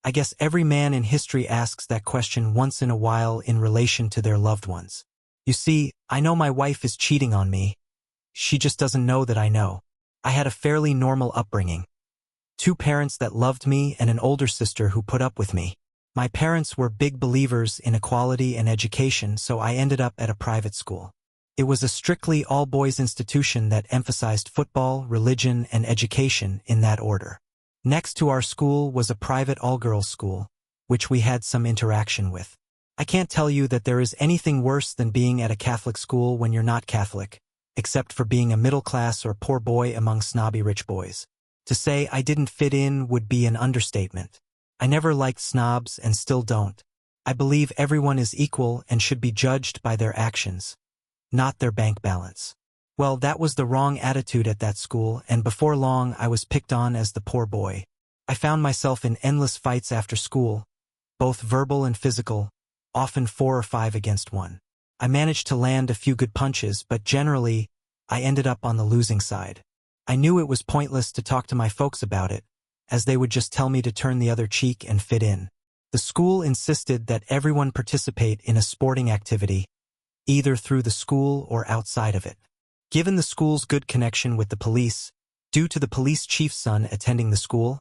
I guess every man in history asks that question once in a while in relation to their loved ones. You see, I know my wife is cheating on me. She just doesn't know that I know. I had a fairly normal upbringing. 2 parents that loved me and an older sister who put up with me. My parents were big believers in equality and education, so I ended up at a private school. It was a strictly all-boys institution that emphasized football, religion, and education in that order. Next to our school was a private all-girls school, which we had some interaction with. I can't tell you that there is anything worse than being at a Catholic school when you're not Catholic, except for being a middle-class or poor boy among snobby rich boys. To say I didn't fit in would be an understatement. I never liked snobs and still don't. I believe everyone is equal and should be judged by their actions, not their bank balance. Well, that was the wrong attitude at that school, and before long I was picked on as the poor boy. I found myself in endless fights after school, both verbal and physical, often 4 or 5 against 1. I managed to land a few good punches, but generally, I ended up on the losing side. I knew it was pointless to talk to my folks about it, as they would just tell me to turn the other cheek and fit in. The school insisted that everyone participate in a sporting activity, either through the school or outside of it. Given the school's good connection with the police, due to the police chief's son attending the school,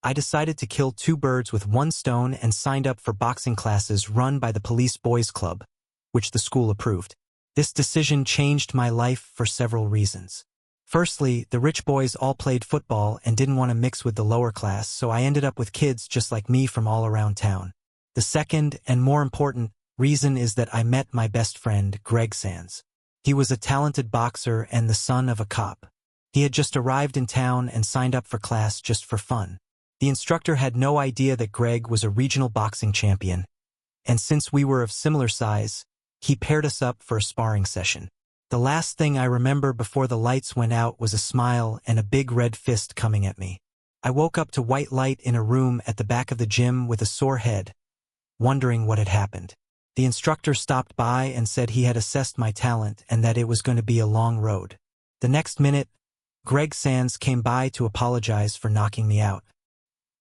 I decided to kill 2 birds with 1 stone and signed up for boxing classes run by the police boys club, which the school approved. This decision changed my life for several reasons. Firstly, the rich boys all played football and didn't want to mix with the lower class, so I ended up with kids just like me from all around town. The second, and more important, reason is that I met my best friend, Greg Sands. He was a talented boxer and the son of a cop. He had just arrived in town and signed up for class just for fun. The instructor had no idea that Greg was a regional boxing champion, and since we were of similar size, he paired us up for a sparring session. The last thing I remember before the lights went out was a smile and a big red fist coming at me. I woke up to white light in a room at the back of the gym with a sore head, wondering what had happened. The instructor stopped by and said he had assessed my talent and that it was going to be a long road. The next minute, Greg Sands came by to apologize for knocking me out.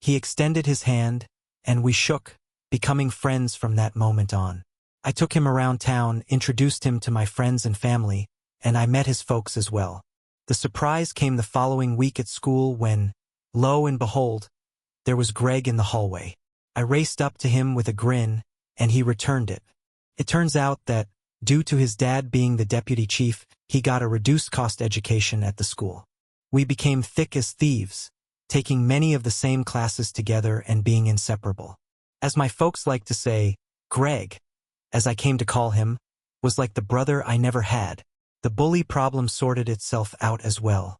He extended his hand, and we shook, becoming friends from that moment on. I took him around town, introduced him to my friends and family, and I met his folks as well. The surprise came the following week at school when, lo and behold, there was Greg in the hallway. I raced up to him with a grin, and he returned it. It turns out that, due to his dad being the deputy chief, he got a reduced-cost education at the school. We became thick as thieves, taking many of the same classes together and being inseparable. As my folks like to say, Greg, as I came to call him, was like the brother I never had. The bully problem sorted itself out as well.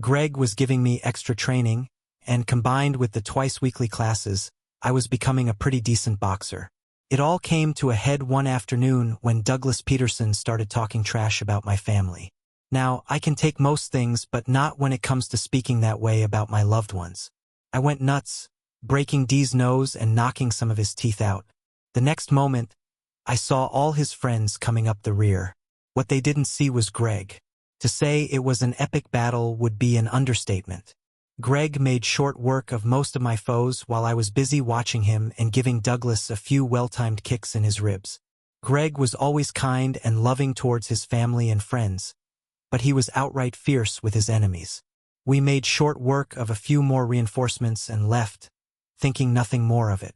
Greg was giving me extra training, and combined with the twice-weekly classes, I was becoming a pretty decent boxer. It all came to a head one afternoon when Douglas Peterson started talking trash about my family. Now, I can take most things, but not when it comes to speaking that way about my loved ones. I went nuts, breaking Dee's nose and knocking some of his teeth out. The next moment, I saw all his friends coming up the rear. What they didn't see was Greg. To say it was an epic battle would be an understatement. Greg made short work of most of my foes while I was busy watching him and giving Douglas a few well-timed kicks in his ribs. Greg was always kind and loving towards his family and friends, but he was outright fierce with his enemies. We made short work of a few more reinforcements and left, thinking nothing more of it.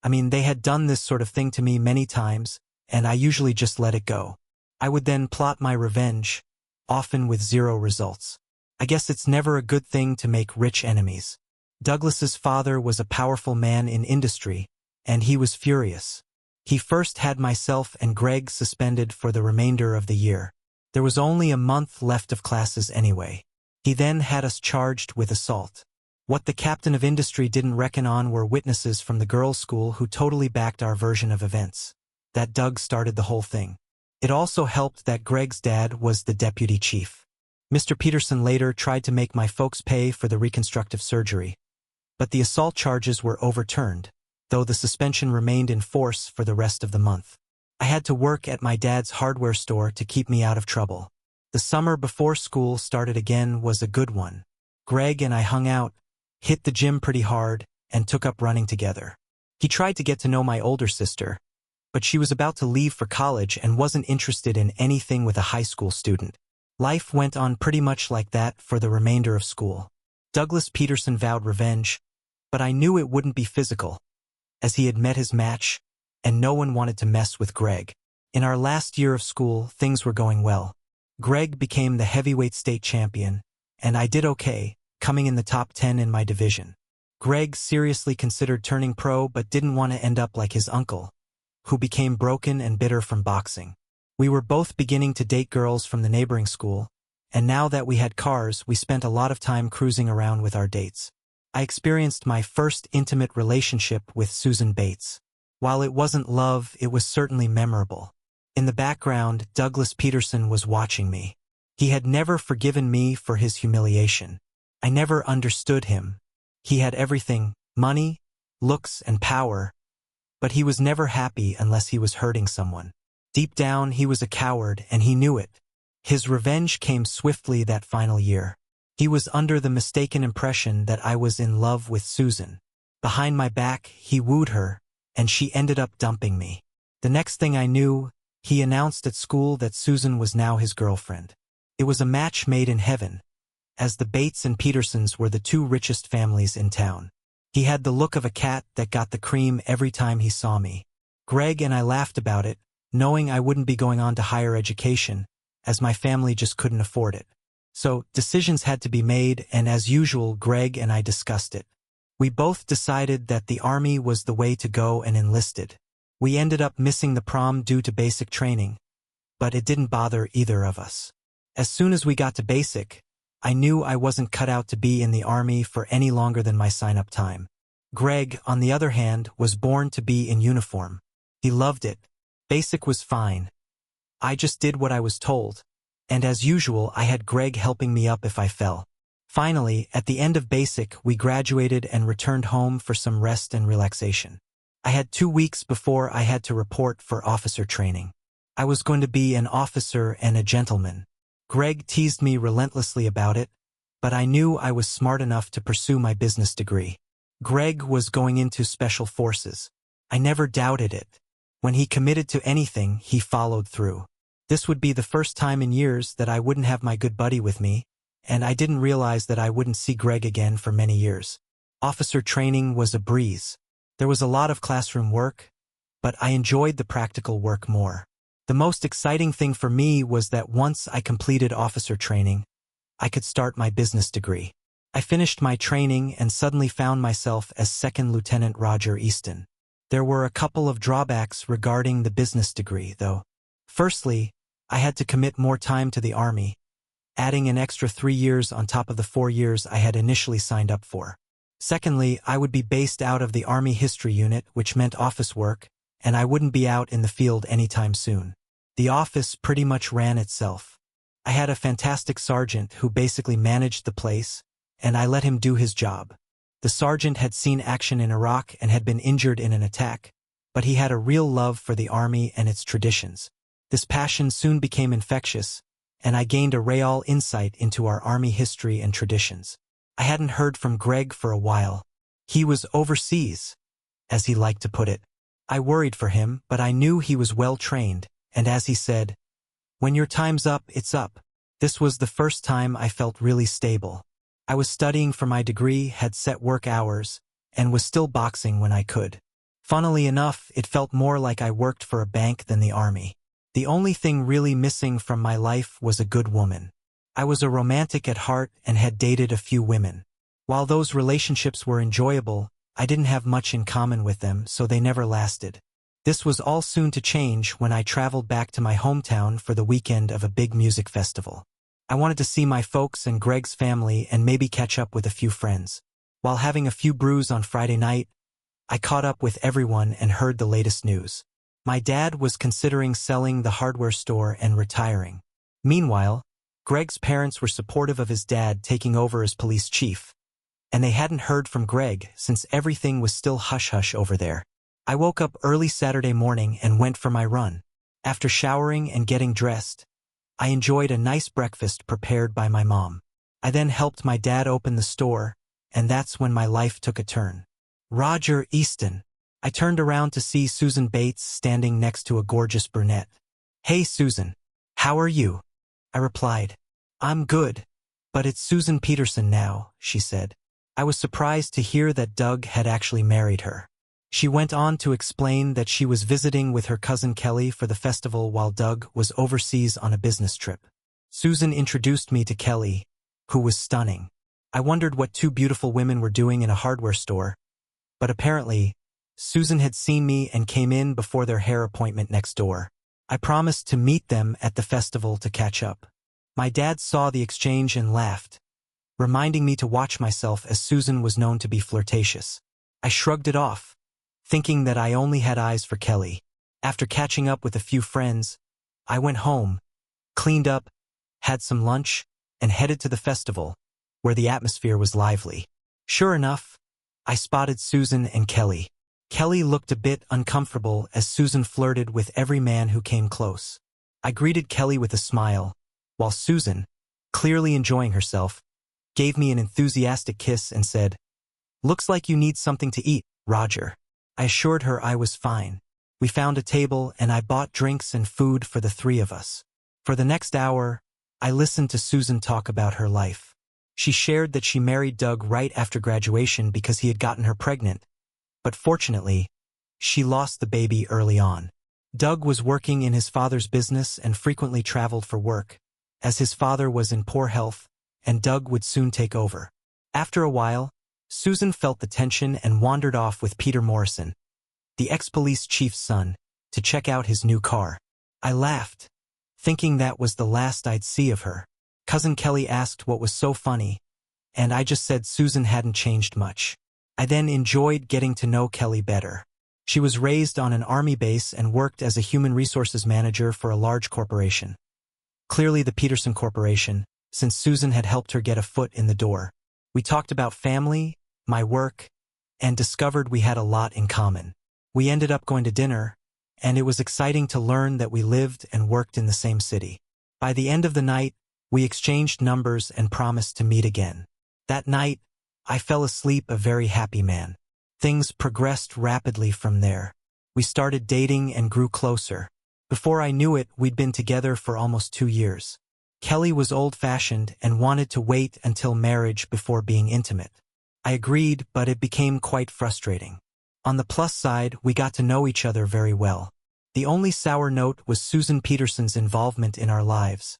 I mean, they had done this sort of thing to me many times, and I usually just let it go. I would then plot my revenge, often with 0 results. I guess it's never a good thing to make rich enemies. Douglas's father was a powerful man in industry, and he was furious. He first had myself and Greg suspended for the remainder of the year. There was only a month left of classes anyway. He then had us charged with assault. What the captain of industry didn't reckon on were witnesses from the girls' school who totally backed our version of events. That Doug started the whole thing. It also helped that Greg's dad was the deputy chief. Mr. Peterson later tried to make my folks pay for the reconstructive surgery, but the assault charges were overturned, though the suspension remained in force for the rest of the month. I had to work at my dad's hardware store to keep me out of trouble. The summer before school started again was a good one. Greg and I hung out, hit the gym pretty hard, and took up running together. He tried to get to know my older sister, but she was about to leave for college and wasn't interested in anything with a high school student. Life went on pretty much like that for the remainder of school. Douglas Peterson vowed revenge, but I knew it wouldn't be physical, as he had met his match, and no one wanted to mess with Greg. In our last year of school, things were going well. Greg became the heavyweight state champion, and I did okay, coming in the top 10 in my division. Greg seriously considered turning pro but didn't want to end up like his uncle, who became broken and bitter from boxing. We were both beginning to date girls from the neighboring school, and now that we had cars, we spent a lot of time cruising around with our dates. I experienced my first intimate relationship with Susan Bates. While it wasn't love, it was certainly memorable. In the background, Douglas Peterson was watching me. He had never forgiven me for his humiliation. I never understood him. He had everything, money, looks, and power, but he was never happy unless he was hurting someone. Deep down, he was a coward, and he knew it. His revenge came swiftly that final year. He was under the mistaken impression that I was in love with Susan. Behind my back, he wooed her, and she ended up dumping me. The next thing I knew, he announced at school that Susan was now his girlfriend. It was a match made in heaven, as the Bates and Petersons were the two richest families in town. He had the look of a cat that got the cream every time he saw me. Greg and I laughed about it, knowing I wouldn't be going on to higher education, as my family just couldn't afford it. So, decisions had to be made, and as usual, Greg and I discussed it. We both decided that the Army was the way to go and enlisted. We ended up missing the prom due to basic training, but it didn't bother either of us. As soon as we got to basic, I knew I wasn't cut out to be in the Army for any longer than my sign-up time. Greg, on the other hand, was born to be in uniform. He loved it. Basic was fine. I just did what I was told, and as usual, I had Greg helping me up if I fell. Finally, at the end of basic, we graduated and returned home for some rest and relaxation. I had 2 weeks before I had to report for officer training. I was going to be an officer and a gentleman. Greg teased me relentlessly about it, but I knew I was smart enough to pursue my business degree. Greg was going into special forces. I never doubted it. When he committed to anything, he followed through. This would be the first time in years that I wouldn't have my good buddy with me, and I didn't realize that I wouldn't see Greg again for many years. Officer training was a breeze. There was a lot of classroom work, but I enjoyed the practical work more. The most exciting thing for me was that once I completed officer training, I could start my business degree. I finished my training and suddenly found myself as Second Lieutenant Roger Easton. There were a couple of drawbacks regarding the business degree, though. Firstly, I had to commit more time to the Army, adding an extra 3 years on top of the 4 years I had initially signed up for. Secondly, I would be based out of the Army History Unit, which meant office work, and I wouldn't be out in the field anytime soon. The office pretty much ran itself. I had a fantastic sergeant who basically managed the place, and I let him do his job. The sergeant had seen action in Iraq and had been injured in an attack, but he had a real love for the Army and its traditions. This passion soon became infectious, and I gained a real insight into our Army history and traditions. I hadn't heard from Greg for a while. He was overseas, as he liked to put it. I worried for him, but I knew he was well trained, and as he said, "When your time's up, it's up." This was the first time I felt really stable. I was studying for my degree, had set work hours, and was still boxing when I could. Funnily enough, it felt more like I worked for a bank than the Army. The only thing really missing from my life was a good woman. I was a romantic at heart and had dated a few women. While those relationships were enjoyable, I didn't have much in common with them, so they never lasted. This was all soon to change when I traveled back to my hometown for the weekend of a big music festival. I wanted to see my folks and Greg's family and maybe catch up with a few friends. While having a few brews on Friday night, I caught up with everyone and heard the latest news. My dad was considering selling the hardware store and retiring. Meanwhile, Greg's parents were supportive of his dad taking over as police chief, and they hadn't heard from Greg since everything was still hush-hush over there. I woke up early Saturday morning and went for my run. After showering and getting dressed, I enjoyed a nice breakfast prepared by my mom. I then helped my dad open the store, and that's when my life took a turn. Roger Easton. I turned around to see Susan Bates standing next to a gorgeous brunette. "Hey Susan, how are you?" I replied. "I'm good, but it's Susan Peterson now," she said. I was surprised to hear that Doug had actually married her. She went on to explain that she was visiting with her cousin Kelly for the festival while Doug was overseas on a business trip. Susan introduced me to Kelly, who was stunning. I wondered what two beautiful women were doing in a hardware store, but apparently, Susan had seen me and came in before their hair appointment next door. I promised to meet them at the festival to catch up. My dad saw the exchange and laughed, reminding me to watch myself as Susan was known to be flirtatious. I shrugged it off, thinking that I only had eyes for Kelly. After catching up with a few friends, I went home, cleaned up, had some lunch, and headed to the festival, where the atmosphere was lively. Sure enough, I spotted Susan and Kelly. Kelly looked a bit uncomfortable as Susan flirted with every man who came close. I greeted Kelly with a smile, while Susan, clearly enjoying herself, gave me an enthusiastic kiss and said, "Looks like you need something to eat, Roger." I assured her I was fine. We found a table and I bought drinks and food for the three of us. For the next hour, I listened to Susan talk about her life. She shared that she married Doug right after graduation because he had gotten her pregnant, but fortunately, she lost the baby early on. Doug was working in his father's business and frequently traveled for work, as his father was in poor health, and Doug would soon take over. After a while, Susan felt the tension and wandered off with Peter Morrison, the ex-police chief's son, to check out his new car. I laughed, thinking that was the last I'd see of her. Cousin Kelly asked what was so funny, and I just said Susan hadn't changed much. I then enjoyed getting to know Kelly better. She was raised on an army base and worked as a human resources manager for a large corporation. Clearly the Peterson Corporation, since Susan had helped her get a foot in the door. We talked about family, my work, and discovered we had a lot in common. We ended up going to dinner, and it was exciting to learn that we lived and worked in the same city. By the end of the night, we exchanged numbers and promised to meet again. That night, I fell asleep a very happy man. Things progressed rapidly from there. We started dating and grew closer. Before I knew it, we'd been together for almost 2 years. Kelly was old-fashioned and wanted to wait until marriage before being intimate. I agreed, but it became quite frustrating. On the plus side, we got to know each other very well. The only sour note was Susan Peterson's involvement in our lives,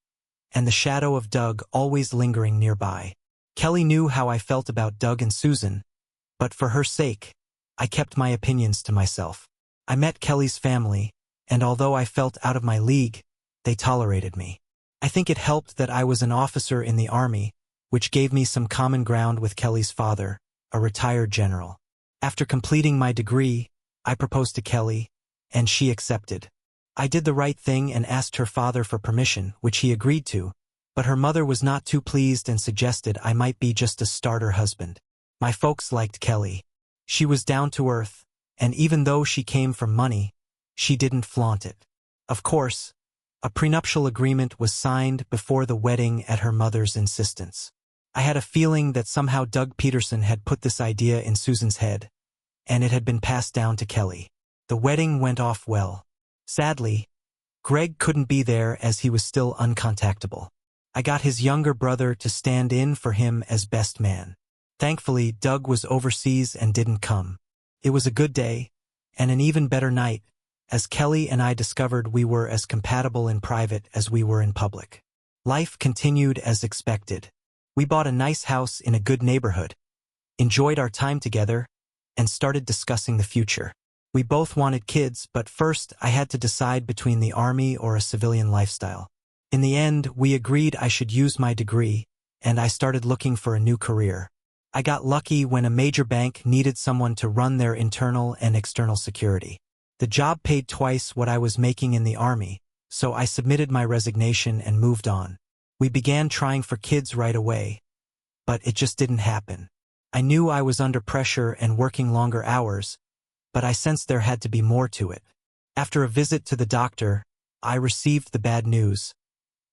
and the shadow of Doug always lingering nearby. Kelly knew how I felt about Doug and Susan, but for her sake, I kept my opinions to myself. I met Kelly's family, and although I felt out of my league, they tolerated me. I think it helped that I was an officer in the Army, which gave me some common ground with Kelly's father, a retired general. After completing my degree, I proposed to Kelly, and she accepted. I did the right thing and asked her father for permission, which he agreed to, but her mother was not too pleased and suggested I might be just a starter husband. My folks liked Kelly. She was down to earth, and even though she came from money, she didn't flaunt it. Of course, a prenuptial agreement was signed before the wedding at her mother's insistence. I had a feeling that somehow Doug Peterson had put this idea in Susan's head, and it had been passed down to Kelly. The wedding went off well. Sadly, Greg couldn't be there as he was still uncontactable. I got his younger brother to stand in for him as best man. Thankfully, Doug was overseas and didn't come. It was a good day, and an even better night, as Kelly and I discovered we were as compatible in private as we were in public. Life continued as expected. We bought a nice house in a good neighborhood, enjoyed our time together, and started discussing the future. We both wanted kids, but first I had to decide between the Army or a civilian lifestyle. In the end, we agreed I should use my degree, and I started looking for a new career. I got lucky when a major bank needed someone to run their internal and external security. The job paid twice what I was making in the Army, so I submitted my resignation and moved on. We began trying for kids right away, but it just didn't happen. I knew I was under pressure and working longer hours, but I sensed there had to be more to it. After a visit to the doctor, I received the bad news.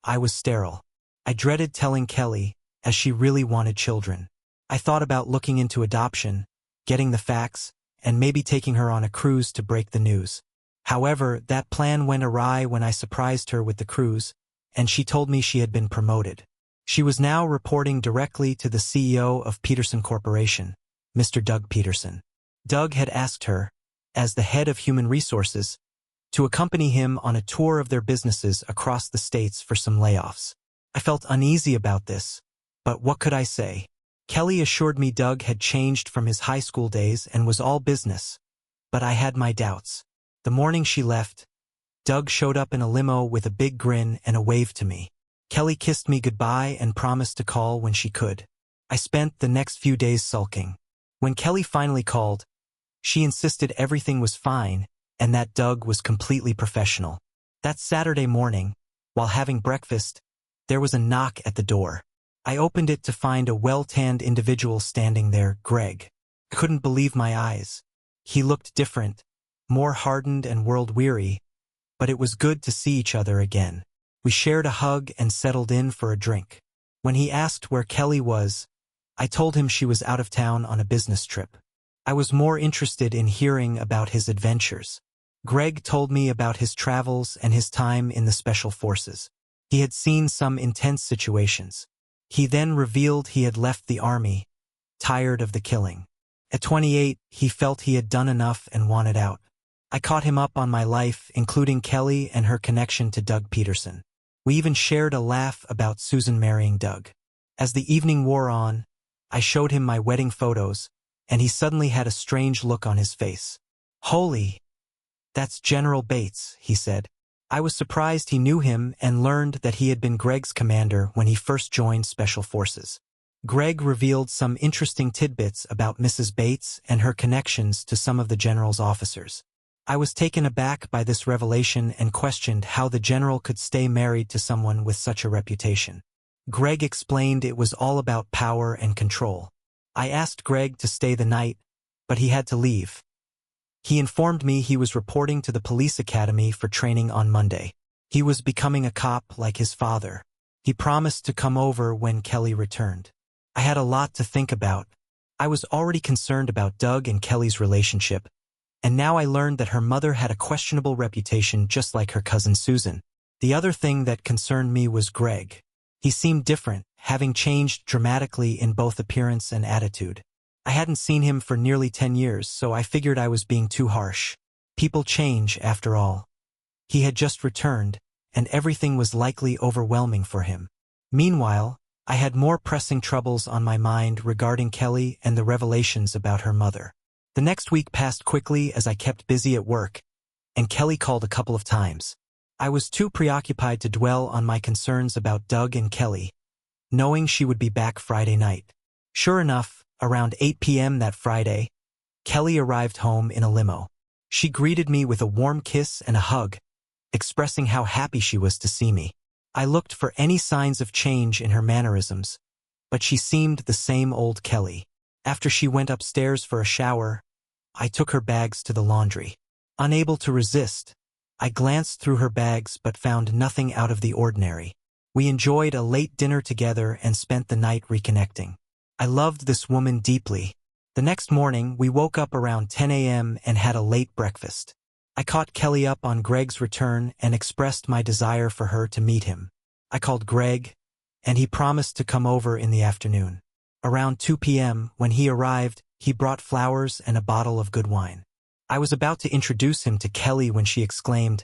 I was sterile. I dreaded telling Kelly, as she really wanted children. I thought about looking into adoption, getting the facts, and maybe taking her on a cruise to break the news. However, that plan went awry when I surprised her with the cruise, and she told me she had been promoted. She was now reporting directly to the CEO of Peterson Corporation, Mr. Doug Peterson. Doug had asked her, as the head of human resources, to accompany him on a tour of their businesses across the states for some layoffs. I felt uneasy about this, but what could I say? Kelly assured me Doug had changed from his high school days and was all business, but I had my doubts. The morning she left, Doug showed up in a limo with a big grin and a wave to me. Kelly kissed me goodbye and promised to call when she could. I spent the next few days sulking. When Kelly finally called, she insisted everything was fine and that Doug was completely professional. That Saturday morning, while having breakfast, there was a knock at the door. I opened it to find a well-tanned individual standing there, Greg. I couldn't believe my eyes. He looked different, more hardened and world-weary, but it was good to see each other again. We shared a hug and settled in for a drink. When he asked where Kelly was, I told him she was out of town on a business trip. I was more interested in hearing about his adventures. Greg told me about his travels and his time in the Special Forces. He had seen some intense situations. He then revealed he had left the army, tired of the killing. At 28, he felt he had done enough and wanted out. I caught him up on my life, including Kelly and her connection to Doug Peterson. We even shared a laugh about Susan marrying Doug. As the evening wore on, I showed him my wedding photos, and he suddenly had a strange look on his face. "Holy, that's General Bates," he said. I was surprised he knew him and learned that he had been Greg's commander when he first joined Special Forces. Greg revealed some interesting tidbits about Mrs. Bates and her connections to some of the general's officers. I was taken aback by this revelation and questioned how the general could stay married to someone with such a reputation. Greg explained it was all about power and control. I asked Greg to stay the night, but he had to leave. He informed me he was reporting to the police academy for training on Monday. He was becoming a cop like his father. He promised to come over when Kelly returned. I had a lot to think about. I was already concerned about Doug and Kelly's relationship, and now I learned that her mother had a questionable reputation just like her cousin Susan. The other thing that concerned me was Greg. He seemed different, having changed dramatically in both appearance and attitude. I hadn't seen him for nearly 10 years, so I figured I was being too harsh. People change, after all. He had just returned, and everything was likely overwhelming for him. Meanwhile, I had more pressing troubles on my mind regarding Kelly and the revelations about her mother. The next week passed quickly as I kept busy at work, and Kelly called a couple of times. I was too preoccupied to dwell on my concerns about Doug and Kelly, knowing she would be back Friday night. Sure enough, around 8 p.m. that Friday, Kelly arrived home in a limo. She greeted me with a warm kiss and a hug, expressing how happy she was to see me. I looked for any signs of change in her mannerisms, but she seemed the same old Kelly. After she went upstairs for a shower, I took her bags to the laundry. Unable to resist, I glanced through her bags but found nothing out of the ordinary. We enjoyed a late dinner together and spent the night reconnecting. I loved this woman deeply. The next morning, we woke up around 10 a.m. and had a late breakfast. I caught Kelly up on Greg's return and expressed my desire for her to meet him. I called Greg, and he promised to come over in the afternoon. Around 2 p.m., when he arrived, he brought flowers and a bottle of good wine. I was about to introduce him to Kelly when she exclaimed,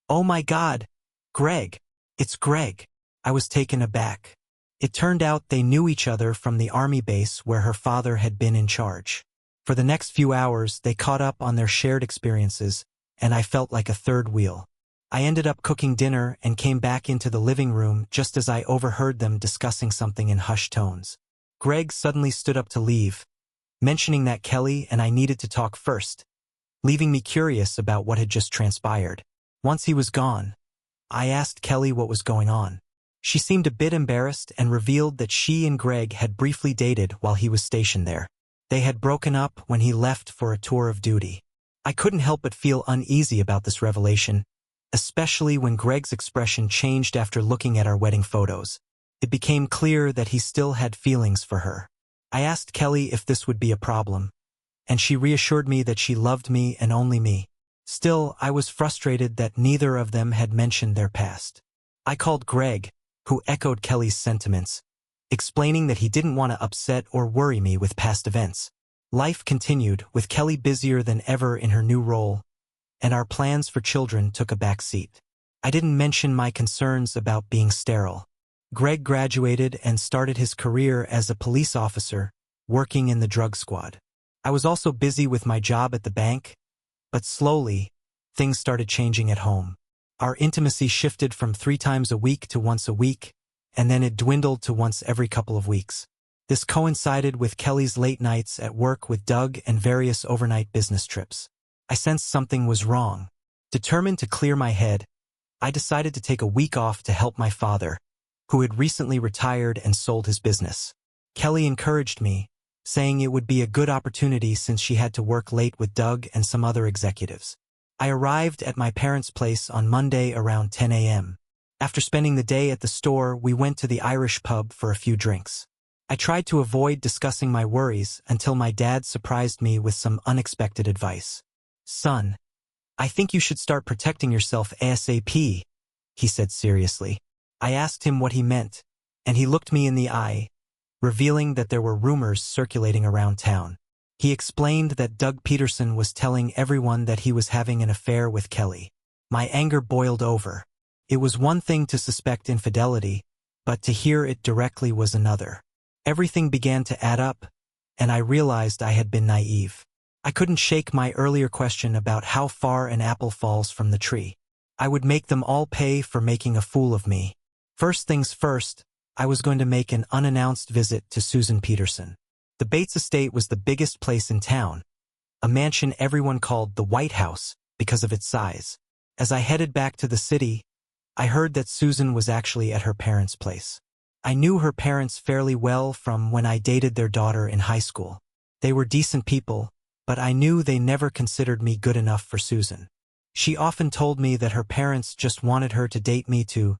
"Oh my God, Greg, it's Greg." I was taken aback. It turned out they knew each other from the army base where her father had been in charge. For the next few hours, they caught up on their shared experiences, and I felt like a third wheel. I ended up cooking dinner and came back into the living room just as I overheard them discussing something in hushed tones. Greg suddenly stood up to leave, mentioning that Kelly and I needed to talk first, leaving me curious about what had just transpired. Once he was gone, I asked Kelly what was going on. She seemed a bit embarrassed and revealed that she and Greg had briefly dated while he was stationed there. They had broken up when he left for a tour of duty. I couldn't help but feel uneasy about this revelation, especially when Greg's expression changed after looking at our wedding photos. It became clear that he still had feelings for her. I asked Kelly if this would be a problem, and she reassured me that she loved me and only me. Still, I was frustrated that neither of them had mentioned their past. I called Greg, who echoed Kelly's sentiments, explaining that he didn't want to upset or worry me with past events. Life continued, with Kelly busier than ever in her new role, and our plans for children took a back seat. I didn't mention my concerns about being sterile. Greg graduated and started his career as a police officer, working in the drug squad. I was also busy with my job at the bank, but slowly, things started changing at home. Our intimacy shifted from 3 times a week to once a week, and then it dwindled to once every couple of weeks. This coincided with Kelly's late nights at work with Doug and various overnight business trips. I sensed something was wrong. Determined to clear my head, I decided to take a week off to help my father, who had recently retired and sold his business. Kelly encouraged me, saying it would be a good opportunity since she had to work late with Doug and some other executives. I arrived at my parents' place on Monday around 10 a.m. After spending the day at the store, we went to the Irish pub for a few drinks. I tried to avoid discussing my worries until my dad surprised me with some unexpected advice. "Son, I think you should start protecting yourself ASAP," he said seriously. I asked him what he meant, and he looked me in the eye, revealing that there were rumors circulating around town. He explained that Doug Peterson was telling everyone that he was having an affair with Kelly. My anger boiled over. It was one thing to suspect infidelity, but to hear it directly was another. Everything began to add up, and I realized I had been naive. I couldn't shake my earlier question about how far an apple falls from the tree. I would make them all pay for making a fool of me. First things first, I was going to make an unannounced visit to Susan Peterson. The Bates estate was the biggest place in town, a mansion everyone called the White House because of its size. As I headed back to the city, I heard that Susan was actually at her parents' place. I knew her parents fairly well from when I dated their daughter in high school. They were decent people, but I knew they never considered me good enough for Susan. She often told me that her parents just wanted her to date me to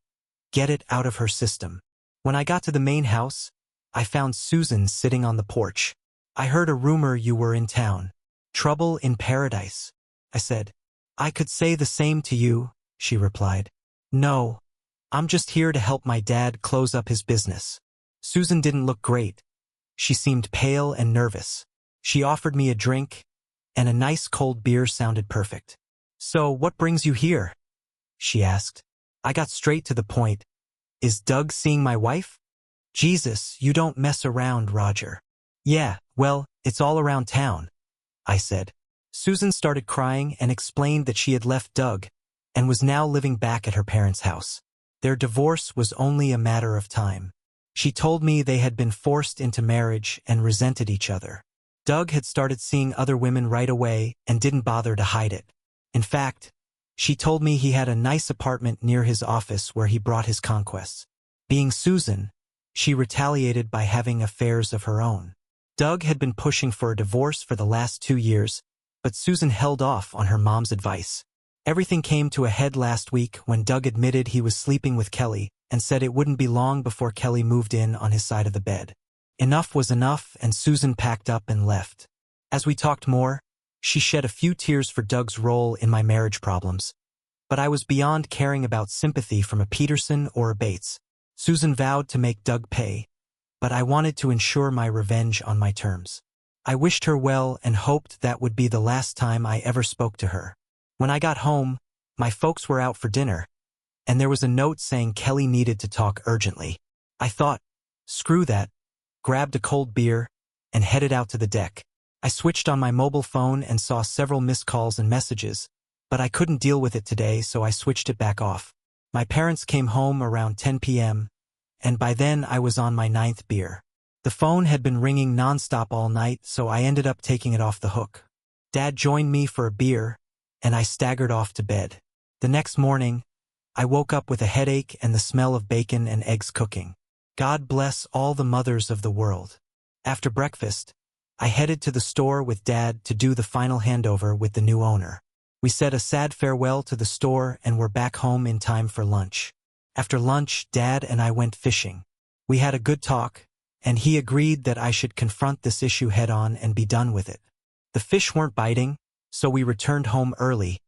get it out of her system. When I got to the main house, I found Susan sitting on the porch. "I heard a rumor you were in town. Trouble in paradise," I said. "I could say the same to you," she replied. "No, I'm just here to help my dad close up his business." Susan didn't look great. She seemed pale and nervous. She offered me a drink, and a nice cold beer sounded perfect. "So what brings you here?" she asked. I got straight to the point. "Is Doug seeing my wife?" "Jesus, you don't mess around, Roger." "Yeah, well, it's all around town," I said. Susan started crying and explained that she had left Doug and was now living back at her parents' house. Their divorce was only a matter of time. She told me they had been forced into marriage and resented each other. Doug had started seeing other women right away and didn't bother to hide it. In fact, she told me he had a nice apartment near his office where he brought his conquests. Being Susan, she retaliated by having affairs of her own. Doug had been pushing for a divorce for the last 2 years, but Susan held off on her mom's advice. Everything came to a head last week when Doug admitted he was sleeping with Kelly and said it wouldn't be long before Kelly moved in on his side of the bed. Enough was enough, and Susan packed up and left. As we talked more, she shed a few tears for Doug's role in my marriage problems. But I was beyond caring about sympathy from a Peterson or a Bates. Susan vowed to make Doug pay, but I wanted to ensure my revenge on my terms. I wished her well and hoped that would be the last time I ever spoke to her. When I got home, my folks were out for dinner, and there was a note saying Kelly needed to talk urgently. I thought, screw that, grabbed a cold beer, and headed out to the deck. I switched on my mobile phone and saw several missed calls and messages, but I couldn't deal with it today, so I switched it back off. My parents came home around 10 p.m., and by then I was on my 9th beer. The phone had been ringing nonstop all night, so I ended up taking it off the hook. Dad joined me for a beer, and I staggered off to bed. The next morning, I woke up with a headache and the smell of bacon and eggs cooking. God bless all the mothers of the world. After breakfast, I headed to the store with Dad to do the final handover with the new owner. We said a sad farewell to the store and were back home in time for lunch. After lunch, Dad and I went fishing. We had a good talk, and he agreed that I should confront this issue head-on and be done with it. The fish weren't biting, so we returned home early,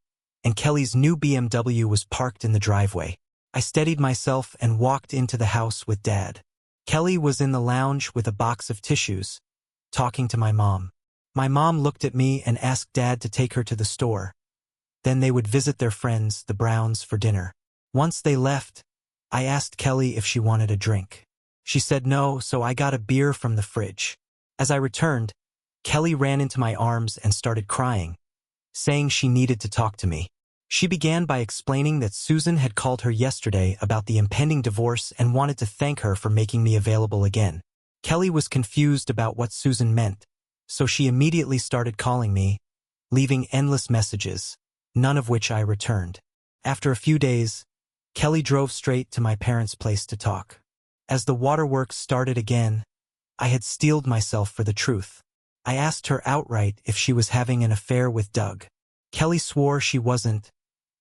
and Kelly's new BMW was parked in the driveway. I steadied myself and walked into the house with Dad. Kelly was in the lounge with a box of tissues, talking to my mom. My mom looked at me and asked Dad to take her to the store. Then they would visit their friends, the Browns, for dinner. Once they left, I asked Kelly if she wanted a drink. She said no, so I got a beer from the fridge. As I returned, Kelly ran into my arms and started crying, saying she needed to talk to me. She began by explaining that Susan had called her yesterday about the impending divorce and wanted to thank her for making me available again. Kelly was confused about what Susan meant, so she immediately started calling me, leaving endless messages, none of which I returned. After a few days, Kelly drove straight to my parents' place to talk. As the waterworks started again, I had steeled myself for the truth. I asked her outright if she was having an affair with Doug. Kelly swore she wasn't,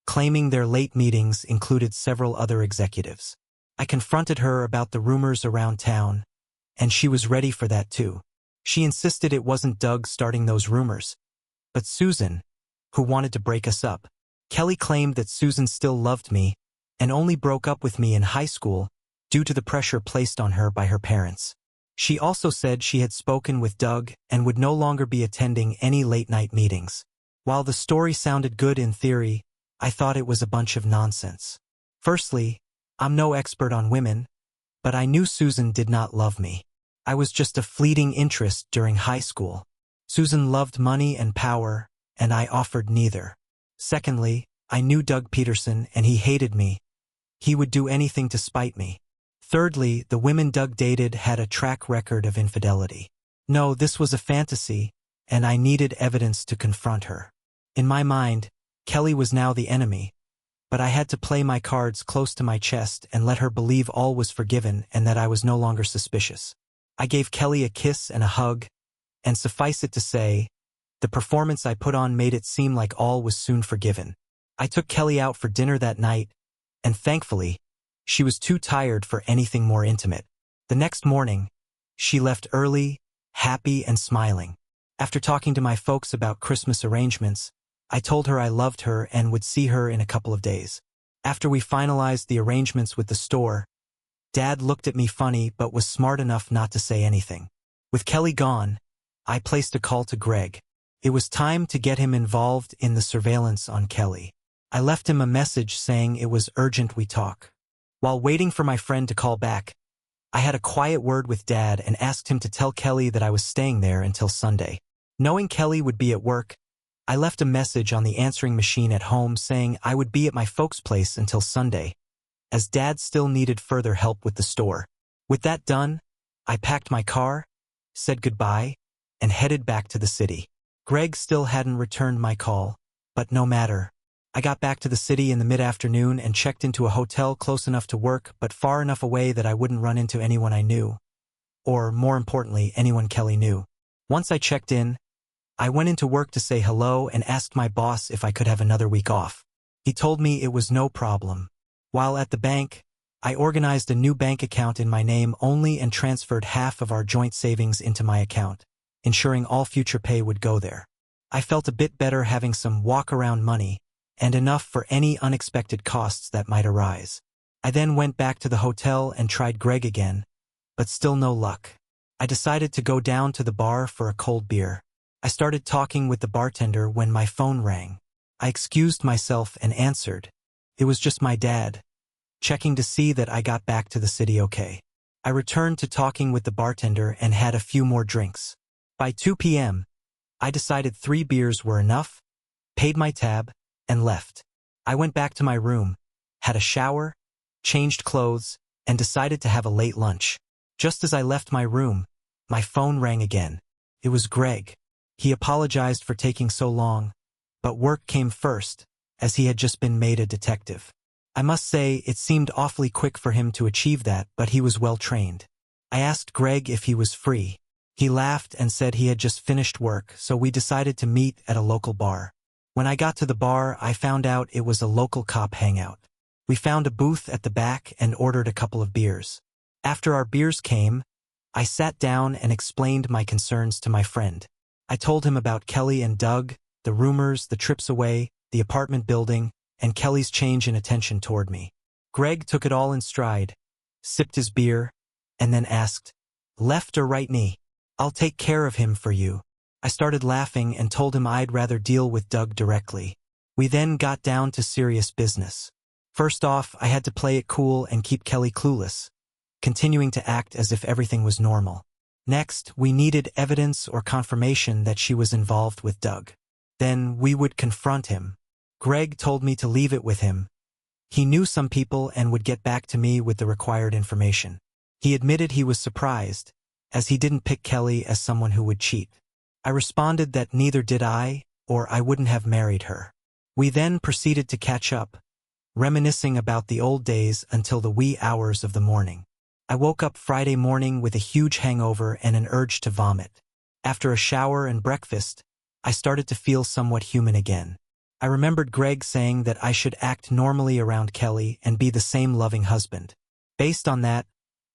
claiming their late meetings included several other executives. I confronted her about the rumors around town, and she was ready for that too. She insisted it wasn't Doug starting those rumors, but Susan, who wanted to break us up. Kelly claimed that Susan still loved me and only broke up with me in high school due to the pressure placed on her by her parents. She also said she had spoken with Doug and would no longer be attending any late-night meetings. While the story sounded good in theory, I thought it was a bunch of nonsense. Firstly, I'm no expert on women, but I knew Susan did not love me. I was just a fleeting interest during high school. Susan loved money and power, and I offered neither. Secondly, I knew Doug Peterson and he hated me. He would do anything to spite me. Thirdly, the women Doug dated had a track record of infidelity. No, this was a fantasy, and I needed evidence to confront her. In my mind, Kelly was now the enemy, but I had to play my cards close to my chest and let her believe all was forgiven and that I was no longer suspicious. I gave Kelly a kiss and a hug, and suffice it to say, the performance I put on made it seem like all was soon forgiven. I took Kelly out for dinner that night, and thankfully, she was too tired for anything more intimate. The next morning, she left early, happy and smiling. After talking to my folks about Christmas arrangements, I told her I loved her and would see her in a couple of days. After we finalized the arrangements with the store, Dad looked at me funny but was smart enough not to say anything. With Kelly gone, I placed a call to Greg. It was time to get him involved in the surveillance on Kelly. I left him a message saying it was urgent we talk. While waiting for my friend to call back, I had a quiet word with Dad and asked him to tell Kelly that I was staying there until Sunday. Knowing Kelly would be at work, I left a message on the answering machine at home saying I would be at my folks' place until Sunday, as Dad still needed further help with the store. With that done, I packed my car, said goodbye, and headed back to the city. Greg still hadn't returned my call, but no matter. I got back to the city in the mid-afternoon and checked into a hotel close enough to work but far enough away that I wouldn't run into anyone I knew. Or, more importantly, anyone Kelly knew. Once I checked in, I went into work to say hello and asked my boss if I could have another week off. He told me it was no problem. While at the bank, I organized a new bank account in my name only and transferred half of our joint savings into my account, ensuring all future pay would go there. I felt a bit better having some walk-around money, and enough for any unexpected costs that might arise. I then went back to the hotel and tried Greg again, but still no luck. I decided to go down to the bar for a cold beer. I started talking with the bartender when my phone rang. I excused myself and answered. It was just my dad, checking to see that I got back to the city okay. I returned to talking with the bartender and had a few more drinks. By 2 p.m., I decided 3 beers were enough, paid my tab, and left. I went back to my room, had a shower, changed clothes, and decided to have a late lunch. Just as I left my room, my phone rang again. It was Greg. He apologized for taking so long, but work came first, as he had just been made a detective. I must say it seemed awfully quick for him to achieve that, but he was well trained. I asked Greg if he was free. He laughed and said he had just finished work, so we decided to meet at a local bar. When I got to the bar, I found out it was a local cop hangout. We found a booth at the back and ordered a couple of beers. After our beers came, I sat down and explained my concerns to my friend. I told him about Kelly and Doug, the rumors, the trips away, the apartment building, and Kelly's change in attention toward me. Greg took it all in stride, sipped his beer, and then asked, "Left or right knee? I'll take care of him for you." I started laughing and told him I'd rather deal with Doug directly. We then got down to serious business. First off, I had to play it cool and keep Kelly clueless, continuing to act as if everything was normal. Next, we needed evidence or confirmation that she was involved with Doug. Then we would confront him. Greg told me to leave it with him. He knew some people and would get back to me with the required information. He admitted he was surprised, as he didn't pick Kelly as someone who would cheat. I responded that neither did I, or I wouldn't have married her. We then proceeded to catch up, reminiscing about the old days until the wee hours of the morning. I woke up Friday morning with a huge hangover and an urge to vomit. After a shower and breakfast, I started to feel somewhat human again. I remembered Greg saying that I should act normally around Kelly and be the same loving husband. Based on that,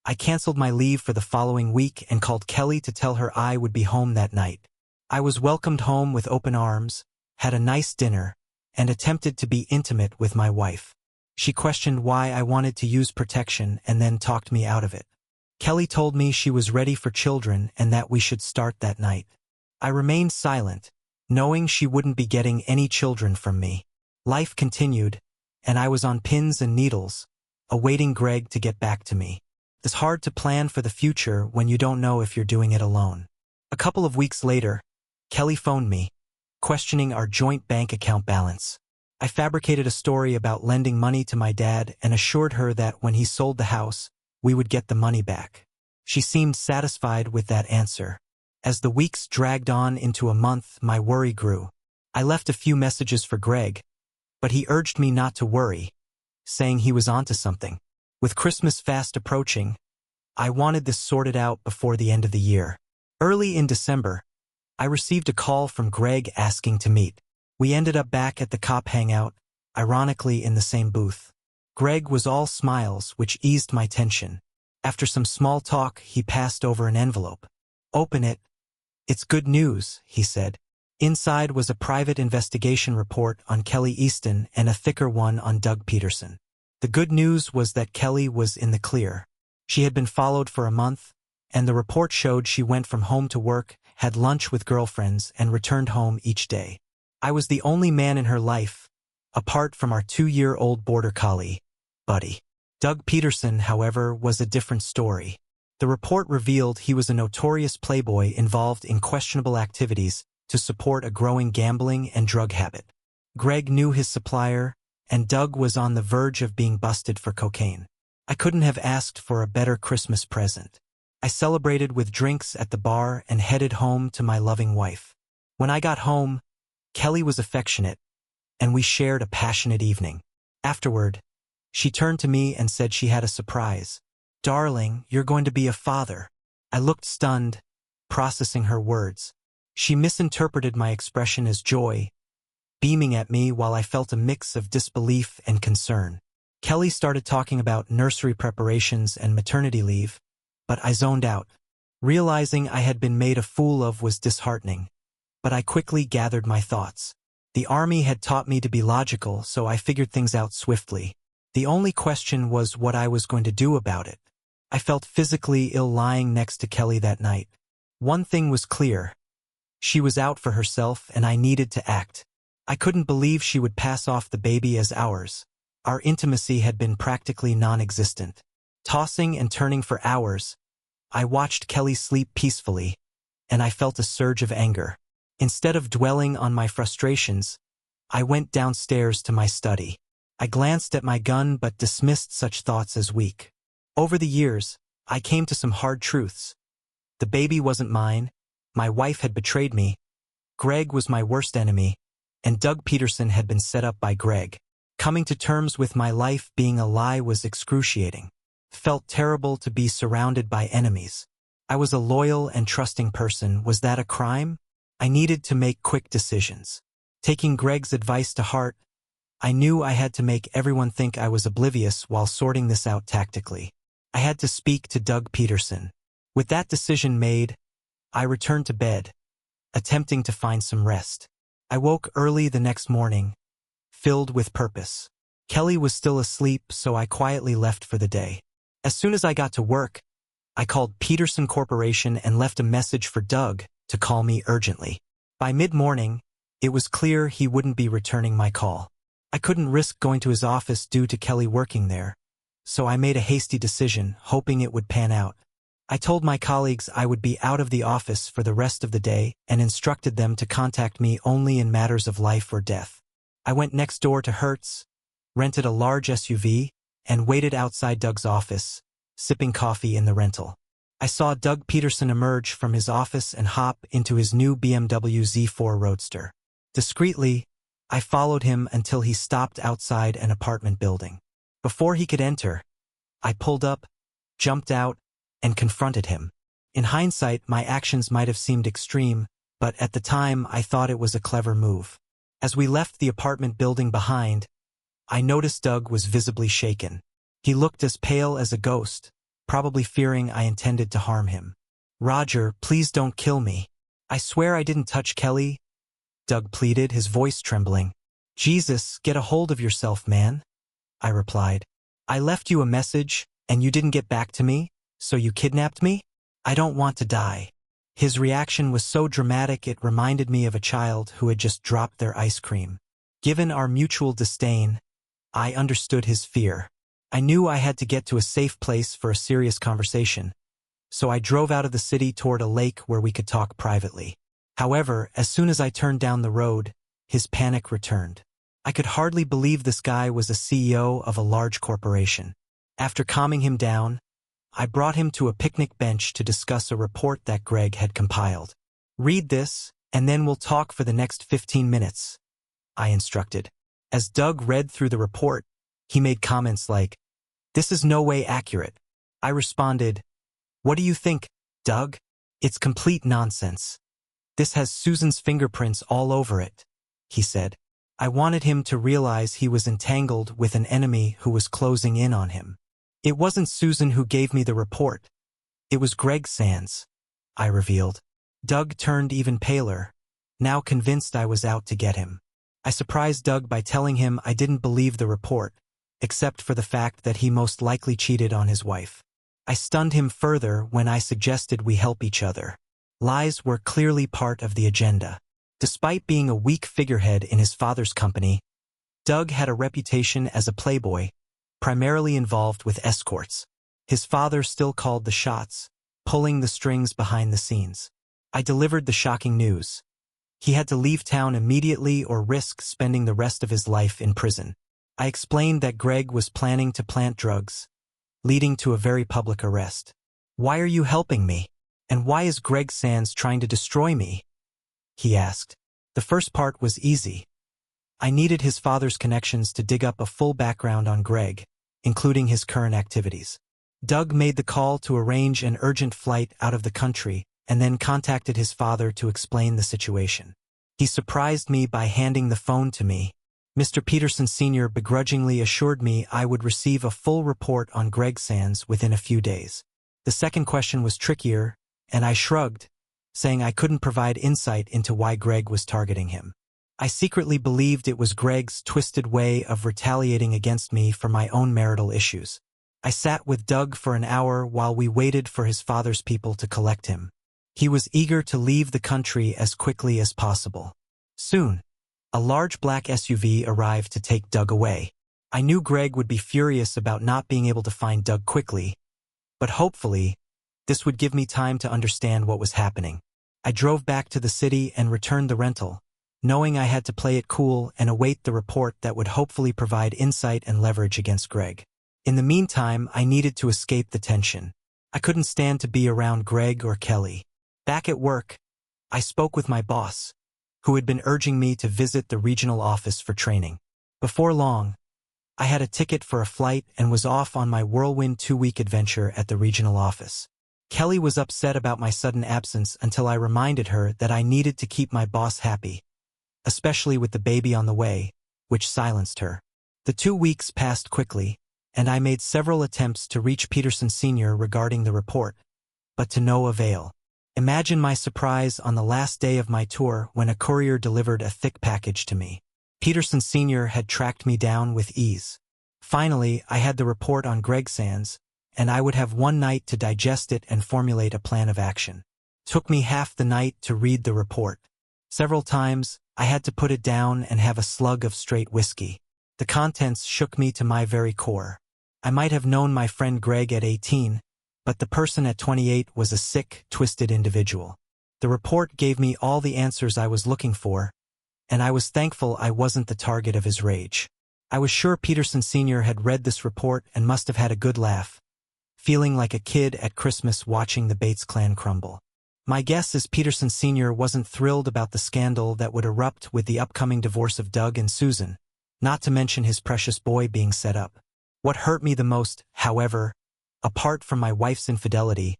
I canceled my leave for the following week and called Kelly to tell her I would be home that night. I was welcomed home with open arms, had a nice dinner, and attempted to be intimate with my wife. She questioned why I wanted to use protection and then talked me out of it. Kelly told me she was ready for children and that we should start that night. I remained silent, knowing she wouldn't be getting any children from me. Life continued, and I was on pins and needles, awaiting Greg to get back to me. It's hard to plan for the future when you don't know if you're doing it alone. A couple of weeks later, Kelly phoned me, questioning our joint bank account balance. I fabricated a story about lending money to my dad and assured her that when he sold the house, we would get the money back. She seemed satisfied with that answer. As the weeks dragged on into a month, my worry grew. I left a few messages for Greg, but he urged me not to worry, saying he was onto something. With Christmas fast approaching, I wanted this sorted out before the end of the year. Early in December, I received a call from Greg asking to meet. We ended up back at the cop hangout, ironically in the same booth. Greg was all smiles, which eased my tension. After some small talk, he passed over an envelope. "Open it. It's good news," he said. Inside was a private investigation report on Kelly Easton and a thicker one on Doug Peterson. The good news was that Kelly was in the clear. She had been followed for a month, and the report showed she went from home to work, had lunch with girlfriends, and returned home each day. I was the only man in her life, apart from our 2-year-old border collie, Buddy. Doug Peterson, however, was a different story. The report revealed he was a notorious playboy involved in questionable activities to support a growing gambling and drug habit. Greg knew his supplier, and Doug was on the verge of being busted for cocaine. I couldn't have asked for a better Christmas present. I celebrated with drinks at the bar and headed home to my loving wife. When I got home, Kelly was affectionate, and we shared a passionate evening. Afterward, she turned to me and said she had a surprise. "Darling, you're going to be a father." I looked stunned, processing her words. She misinterpreted my expression as joy, beaming at me while I felt a mix of disbelief and concern. Kelly started talking about nursery preparations and maternity leave, but I zoned out. Realizing I had been made a fool of was disheartening, but I quickly gathered my thoughts. The army had taught me to be logical, so I figured things out swiftly. The only question was what I was going to do about it. I felt physically ill lying next to Kelly that night. One thing was clear. She was out for herself, and I needed to act. I couldn't believe she would pass off the baby as ours. Our intimacy had been practically non-existent. Tossing and turning for hours, I watched Kelly sleep peacefully, and I felt a surge of anger. Instead of dwelling on my frustrations, I went downstairs to my study. I glanced at my gun but dismissed such thoughts as weak. Over the years, I came to some hard truths. The baby wasn't mine, my wife had betrayed me, Greg was my worst enemy, and Doug Peterson had been set up by Greg. Coming to terms with my life being a lie was excruciating. Felt terrible to be surrounded by enemies. I was a loyal and trusting person. Was that a crime? I needed to make quick decisions. Taking Greg's advice to heart, I knew I had to make everyone think I was oblivious while sorting this out tactically. I had to speak to Doug Peterson. With that decision made, I returned to bed, attempting to find some rest. I woke early the next morning, filled with purpose. Kelly was still asleep, so I quietly left for the day. As soon as I got to work, I called Peterson Corporation and left a message for Doug to call me urgently. By mid-morning, it was clear he wouldn't be returning my call. I couldn't risk going to his office due to Kelly working there, so I made a hasty decision, hoping it would pan out. I told my colleagues I would be out of the office for the rest of the day and instructed them to contact me only in matters of life or death. I went next door to Hertz, rented a large SUV, and waited outside Doug's office, sipping coffee in the rental. I saw Doug Peterson emerge from his office and hop into his new BMW Z4 Roadster. Discreetly, I followed him until he stopped outside an apartment building. Before he could enter, I pulled up, jumped out, and confronted him. In hindsight, my actions might have seemed extreme, but at the time I thought it was a clever move. As we left the apartment building behind, I noticed Doug was visibly shaken. He looked as pale as a ghost, probably fearing I intended to harm him. "Roger, please don't kill me. I swear I didn't touch Kelly," Doug pleaded, his voice trembling. "Jesus, get a hold of yourself, man," I replied. "I left you a message, and you didn't get back to me? So you kidnapped me? I don't want to die." His reaction was so dramatic it reminded me of a child who had just dropped their ice cream. Given our mutual disdain, I understood his fear. I knew I had to get to a safe place for a serious conversation, so I drove out of the city toward a lake where we could talk privately. However, as soon as I turned down the road, his panic returned. I could hardly believe this guy was a CEO of a large corporation. After calming him down, I brought him to a picnic bench to discuss a report that Greg had compiled. "Read this, and then we'll talk for the next 15 minutes, I instructed. As Doug read through the report, he made comments like, "This is no way accurate." I responded, "What do you think, Doug? It's complete nonsense. This has Susan's fingerprints all over it," he said. I wanted him to realize he was entangled with an enemy who was closing in on him. "It wasn't Susan who gave me the report. It was Greg Sands," I revealed. Doug turned even paler, now convinced I was out to get him. I surprised Doug by telling him I didn't believe the report, except for the fact that he most likely cheated on his wife. I stunned him further when I suggested we help each other. Lies were clearly part of the agenda. Despite being a weak figurehead in his father's company, Doug had a reputation as a playboy, primarily involved with escorts. His father still called the shots, pulling the strings behind the scenes. I delivered the shocking news. He had to leave town immediately or risk spending the rest of his life in prison. I explained that Greg was planning to plant drugs, leading to a very public arrest. "Why are you helping me? And why is Greg Sands trying to destroy me?" he asked. The first part was easy. I needed his father's connections to dig up a full background on Greg, including his current activities. Doug made the call to arrange an urgent flight out of the country and then contacted his father to explain the situation. He surprised me by handing the phone to me. Mr. Peterson Sr. begrudgingly assured me I would receive a full report on Greg Sands within a few days. The second question was trickier, and I shrugged, saying I couldn't provide insight into why Greg was targeting him. I secretly believed it was Greg's twisted way of retaliating against me for my own marital issues. I sat with Doug for an hour while we waited for his father's people to collect him. He was eager to leave the country as quickly as possible. Soon, a large black SUV arrived to take Doug away. I knew Greg would be furious about not being able to find Doug quickly, but hopefully, this would give me time to understand what was happening. I drove back to the city and returned the rental, knowing I had to play it cool and await the report that would hopefully provide insight and leverage against Greg. In the meantime, I needed to escape the tension. I couldn't stand to be around Greg or Kelly. Back at work, I spoke with my boss, who had been urging me to visit the regional office for training. Before long, I had a ticket for a flight and was off on my whirlwind 2-week adventure at the regional office. Kelly was upset about my sudden absence until I reminded her that I needed to keep my boss happy, especially with the baby on the way, which silenced her. The 2 weeks passed quickly, and I made several attempts to reach Peterson Sr. regarding the report, but to no avail. Imagine my surprise on the last day of my tour when a courier delivered a thick package to me. Peterson Sr. had tracked me down with ease. Finally, I had the report on Greg Sands, and I would have one night to digest it and formulate a plan of action. Took me half the night to read the report. Several times, I had to put it down and have a slug of straight whiskey. The contents shook me to my very core. I might have known my friend Greg at 18, but the person at 28 was a sick, twisted individual. The report gave me all the answers I was looking for, and I was thankful I wasn't the target of his rage. I was sure Peterson Sr. had read this report and must have had a good laugh, feeling like a kid at Christmas watching the Bates clan crumble. My guess is Peterson Sr. wasn't thrilled about the scandal that would erupt with the upcoming divorce of Doug and Susan, not to mention his precious boy being set up. What hurt me the most, however, apart from my wife's infidelity,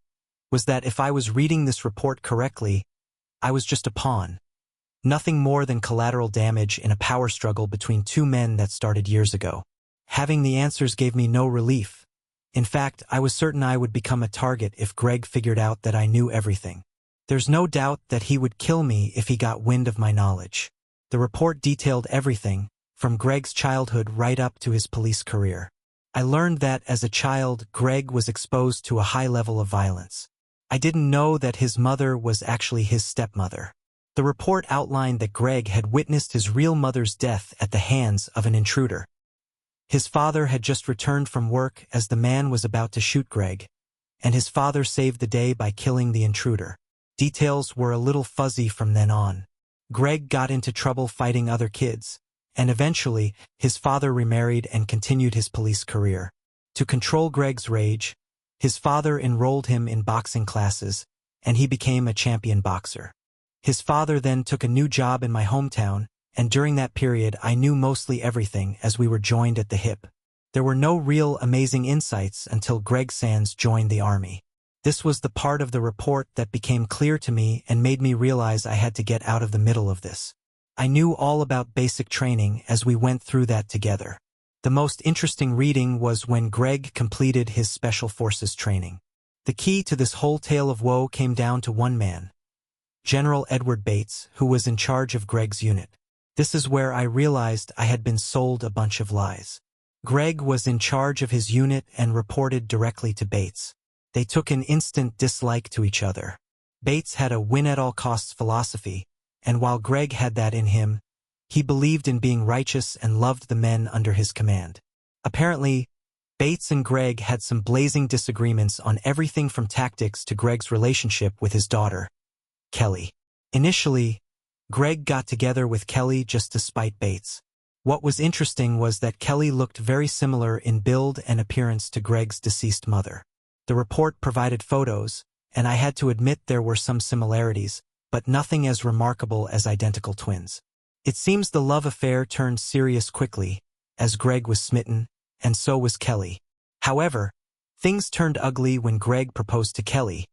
was that if I was reading this report correctly, I was just a pawn. Nothing more than collateral damage in a power struggle between two men that started years ago. Having the answers gave me no relief. In fact, I was certain I would become a target if Greg figured out that I knew everything. There's no doubt that he would kill me if he got wind of my knowledge. The report detailed everything, from Greg's childhood right up to his police career. I learned that as a child, Greg was exposed to a high level of violence. I didn't know that his mother was actually his stepmother. The report outlined that Greg had witnessed his real mother's death at the hands of an intruder. His father had just returned from work as the man was about to shoot Greg, and his father saved the day by killing the intruder. Details were a little fuzzy from then on. Greg got into trouble fighting other kids, and eventually, his father remarried and continued his police career. To control Greg's rage, his father enrolled him in boxing classes, and he became a champion boxer. His father then took a new job in my hometown, and during that period I knew mostly everything as we were joined at the hip. There were no real amazing insights until Greg Sands joined the Army. This was the part of the report that became clear to me and made me realize I had to get out of the middle of this. I knew all about basic training as we went through that together. The most interesting reading was when Greg completed his Special Forces training. The key to this whole tale of woe came down to one man, General Edward Bates, who was in charge of Greg's unit. This is where I realized I had been sold a bunch of lies. Greg was in charge of his unit and reported directly to Bates. They took an instant dislike to each other. Bates had a win-at-all-costs philosophy, and while Greg had that in him, he believed in being righteous and loved the men under his command. Apparently, Bates and Greg had some blazing disagreements on everything from tactics to Greg's relationship with his daughter, Kelly. Initially, Greg got together with Kelly just to spite Bates. What was interesting was that Kelly looked very similar in build and appearance to Greg's deceased mother. The report provided photos, and I had to admit there were some similarities, but nothing as remarkable as identical twins. It seems the love affair turned serious quickly, as Greg was smitten, and so was Kelly. However, things turned ugly when Greg proposed to Kelly,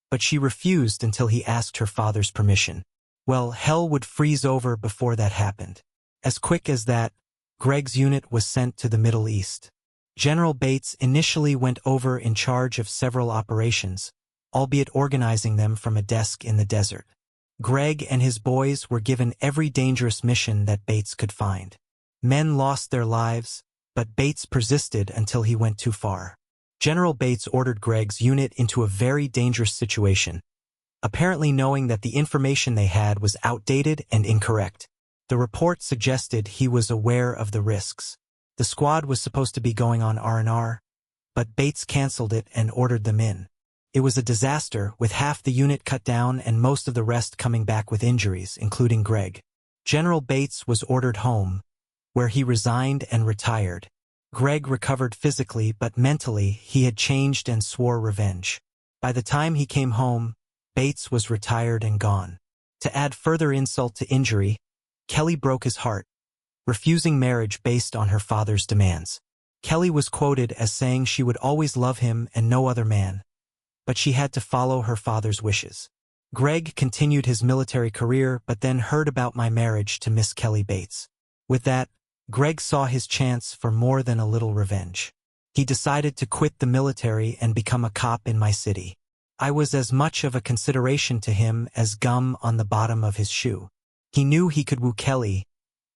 but she refused until he asked her father's permission. Well, hell would freeze over before that happened. As quick as that, Greg's unit was sent to the Middle East. General Bates initially went over in charge of several operations, albeit organizing them from a desk in the desert. Greg and his boys were given every dangerous mission that Bates could find. Men lost their lives, but Bates persisted until he went too far. General Bates ordered Greg's unit into a very dangerous situation, apparently knowing that the information they had was outdated and incorrect. The report suggested he was aware of the risks. The squad was supposed to be going on R&R, but Bates canceled it and ordered them in. It was a disaster, with half the unit cut down and most of the rest coming back with injuries, including Greg. General Bates was ordered home, where he resigned and retired. Greg recovered physically, but mentally he had changed and swore revenge. By the time he came home, Bates was retired and gone. To add further insult to injury, Kelly broke his heart, refusing marriage based on her father's demands. Kelly was quoted as saying she would always love him and no other man, but she had to follow her father's wishes. Greg continued his military career but then heard about my marriage to Miss Kelly Bates. With that, Greg saw his chance for more than a little revenge. He decided to quit the military and become a cop in my city. I was as much of a consideration to him as gum on the bottom of his shoe. He knew he could woo Kelly,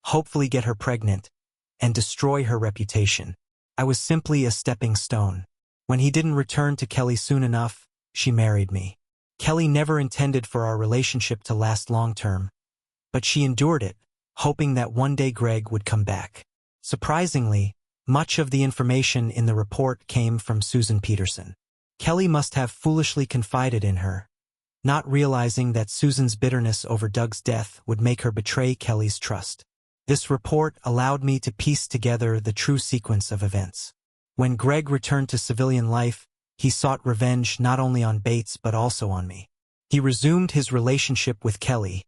hopefully get her pregnant, and destroy her reputation. I was simply a stepping stone. When he didn't return to Kelly soon enough, she married me. Kelly never intended for our relationship to last long-term, but she endured it, hoping that one day Greg would come back. Surprisingly, much of the information in the report came from Susan Peterson. Kelly must have foolishly confided in her, not realizing that Susan's bitterness over Doug's death would make her betray Kelly's trust. This report allowed me to piece together the true sequence of events. When Greg returned to civilian life, he sought revenge not only on Bates but also on me. He resumed his relationship with Kelly,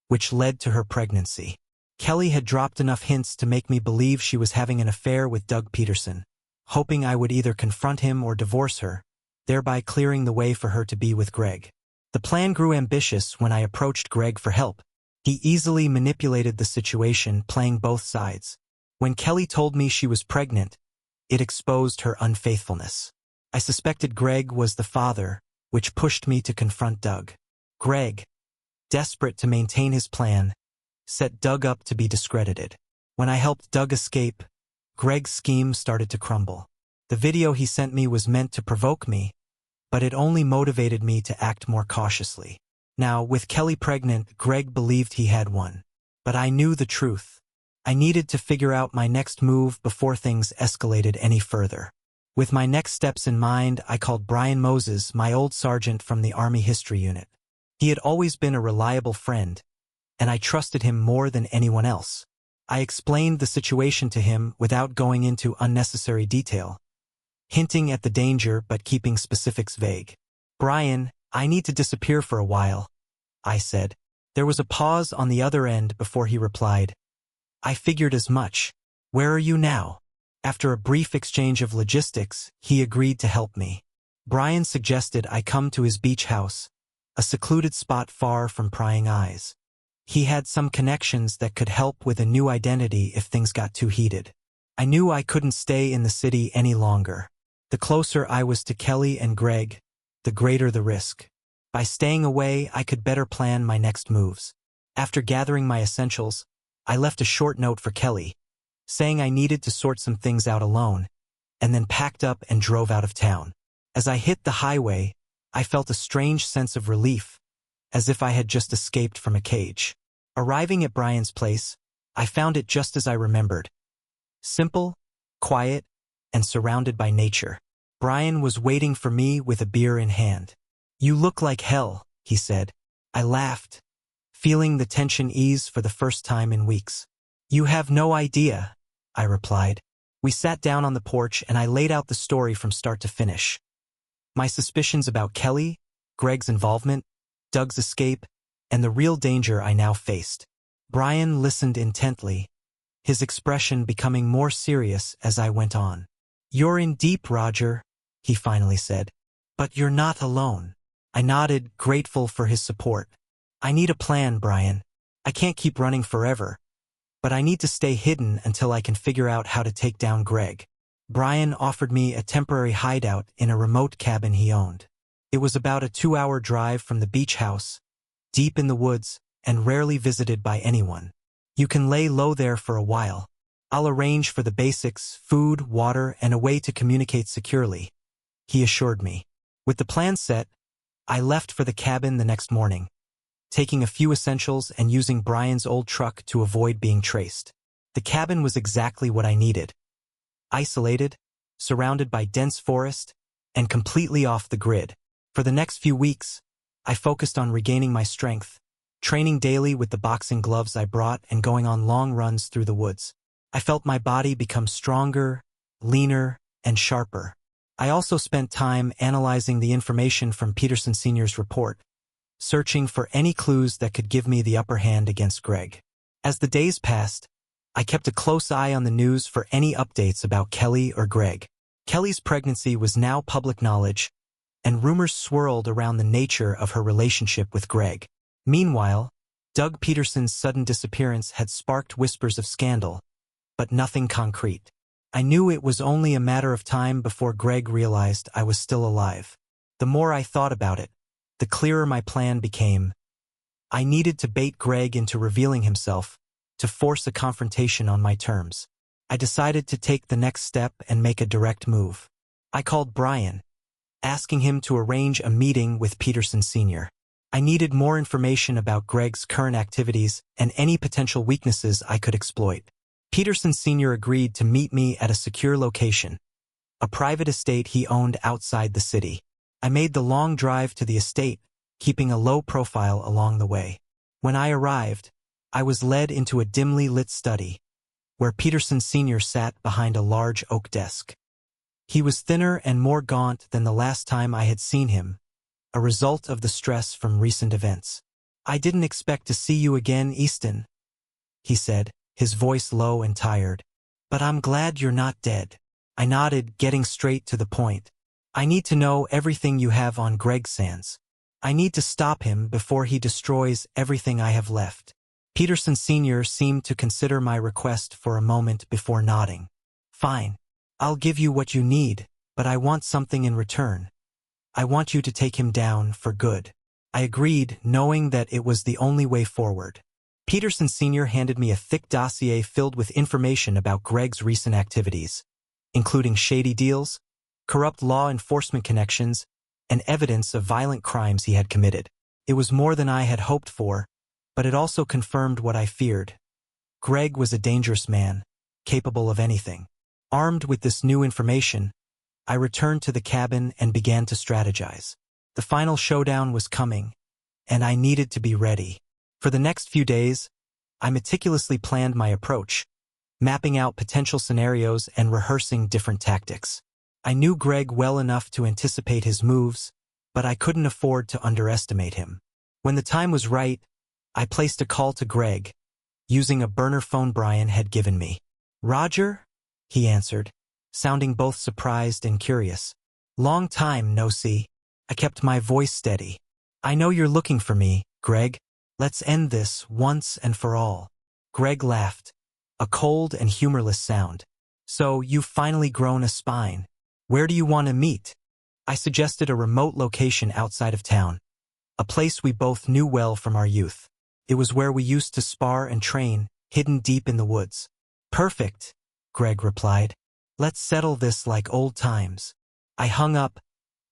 which led to her pregnancy. Kelly had dropped enough hints to make me believe she was having an affair with Doug Peterson, hoping I would either confront him or divorce her, thereby clearing the way for her to be with Greg. The plan grew ambitious when I approached Greg for help. He easily manipulated the situation, playing both sides. When Kelly told me she was pregnant, it exposed her unfaithfulness. I suspected Greg was the father, which pushed me to confront Doug. Greg, desperate to maintain his plan, set Doug up to be discredited. When I helped Doug escape, Greg's scheme started to crumble. The video he sent me was meant to provoke me, but it only motivated me to act more cautiously. Now, with Kelly pregnant, Greg believed he had won. But I knew the truth. I needed to figure out my next move before things escalated any further. With my next steps in mind, I called Brian Moses, my old sergeant from the Army History Unit. He had always been a reliable friend, and I trusted him more than anyone else. I explained the situation to him without going into unnecessary detail, hinting at the danger but keeping specifics vague. "Brian, I need to disappear for a while," I said. There was a pause on the other end before he replied, "I figured as much. Where are you now?" After a brief exchange of logistics, he agreed to help me. Brian suggested I come to his beach house, a secluded spot far from prying eyes. He had some connections that could help with a new identity if things got too heated. I knew I couldn't stay in the city any longer. The closer I was to Kelly and Greg, the greater the risk. By staying away, I could better plan my next moves. After gathering my essentials, I left a short note for Kelly, saying I needed to sort some things out alone, and then packed up and drove out of town. As I hit the highway, I felt a strange sense of relief, as if I had just escaped from a cage. Arriving at Brian's place, I found it just as I remembered. Simple, quiet, and surrounded by nature. Brian was waiting for me with a beer in hand. "You look like hell," he said. I laughed, feeling the tension ease for the first time in weeks. "You have no idea," I replied. We sat down on the porch and I laid out the story from start to finish. My suspicions about Kelly, Greg's involvement, Doug's escape, and the real danger I now faced. Brian listened intently, his expression becoming more serious as I went on. "You're in deep, Roger," he finally said. "But you're not alone." I nodded, grateful for his support. "I need a plan, Brian. I can't keep running forever, but I need to stay hidden until I can figure out how to take down Greg." Brian offered me a temporary hideout in a remote cabin he owned. It was about a 2-hour drive from the beach house, deep in the woods, and rarely visited by anyone. "You can lay low there for a while. I'll arrange for the basics, food, water, and a way to communicate securely," he assured me. With the plan set, I left for the cabin the next morning, taking a few essentials and using Brian's old truck to avoid being traced. The cabin was exactly what I needed. Isolated, surrounded by dense forest, and completely off the grid. For the next few weeks, I focused on regaining my strength, training daily with the boxing gloves I brought and going on long runs through the woods. I felt my body become stronger, leaner, and sharper. I also spent time analyzing the information from Peterson Sr.'s report, searching for any clues that could give me the upper hand against Greg. As the days passed, I kept a close eye on the news for any updates about Kelly or Greg. Kelly's pregnancy was now public knowledge, and rumors swirled around the nature of her relationship with Greg. Meanwhile, Doug Peterson's sudden disappearance had sparked whispers of scandal, but nothing concrete. I knew it was only a matter of time before Greg realized I was still alive. The more I thought about it, the clearer my plan became. I needed to bait Greg into revealing himself, to force a confrontation on my terms. I decided to take the next step and make a direct move. I called Brian, asking him to arrange a meeting with Peterson Sr. I needed more information about Greg's current activities and any potential weaknesses I could exploit. Peterson Sr. agreed to meet me at a secure location, a private estate he owned outside the city. I made the long drive to the estate, keeping a low profile along the way. When I arrived, I was led into a dimly lit study, where Peterson Sr. sat behind a large oak desk. He was thinner and more gaunt than the last time I had seen him, a result of the stress from recent events. "I didn't expect to see you again, Easton," he said, his voice low and tired. "But I'm glad you're not dead." I nodded, getting straight to the point. "I need to know everything you have on Greg Sands. I need to stop him before he destroys everything I have left." Peterson Sr. seemed to consider my request for a moment before nodding. "Fine. I'll give you what you need, but I want something in return. I want you to take him down for good." I agreed, knowing that it was the only way forward. Peterson Sr. handed me a thick dossier filled with information about Greg's recent activities, including shady deals, corrupt law enforcement connections, and evidence of violent crimes he had committed. It was more than I had hoped for, but it also confirmed what I feared. Greg was a dangerous man, capable of anything. Armed with this new information, I returned to the cabin and began to strategize. The final showdown was coming, and I needed to be ready. For the next few days, I meticulously planned my approach, mapping out potential scenarios and rehearsing different tactics. I knew Greg well enough to anticipate his moves, but I couldn't afford to underestimate him. When the time was right, I placed a call to Greg, using a burner phone Brian had given me. "Roger?" he answered, sounding both surprised and curious. "Long time, no see." I kept my voice steady. "I know you're looking for me, Greg. Let's end this once and for all." Greg laughed, a cold and humorless sound. "So you've finally grown a spine. Where do you want to meet?" I suggested a remote location outside of town, a place we both knew well from our youth. It was where we used to spar and train, hidden deep in the woods. "Perfect," Greg replied. "Let's settle this like old times." I hung up,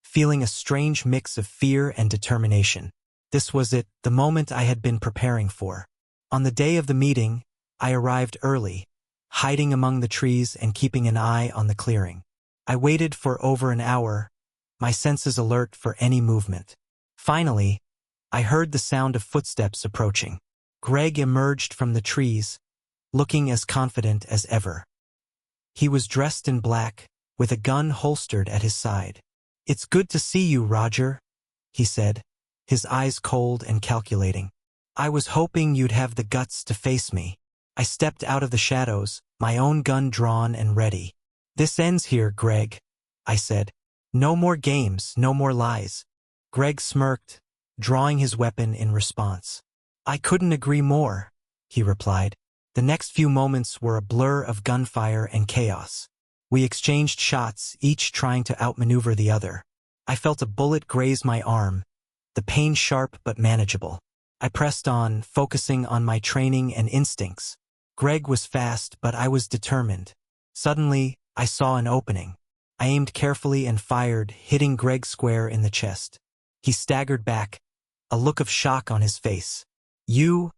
feeling a strange mix of fear and determination. This was it, the moment I had been preparing for. On the day of the meeting, I arrived early, hiding among the trees and keeping an eye on the clearing. I waited for over an hour, my senses alert for any movement. Finally, I heard the sound of footsteps approaching. Greg emerged from the trees, looking as confident as ever. He was dressed in black, with a gun holstered at his side. "It's good to see you, Roger," he said, his eyes cold and calculating. "I was hoping you'd have the guts to face me." I stepped out of the shadows, my own gun drawn and ready. "This ends here, Greg," I said. "No more games, no more lies." Greg smirked, drawing his weapon in response. "I couldn't agree more," he replied. The next few moments were a blur of gunfire and chaos. We exchanged shots, each trying to outmaneuver the other. I felt a bullet graze my arm, the pain sharp but manageable. I pressed on, focusing on my training and instincts. Greg was fast, but I was determined. Suddenly, I saw an opening. I aimed carefully and fired, hitting Greg square in the chest. He staggered back, a look of shock on his face. You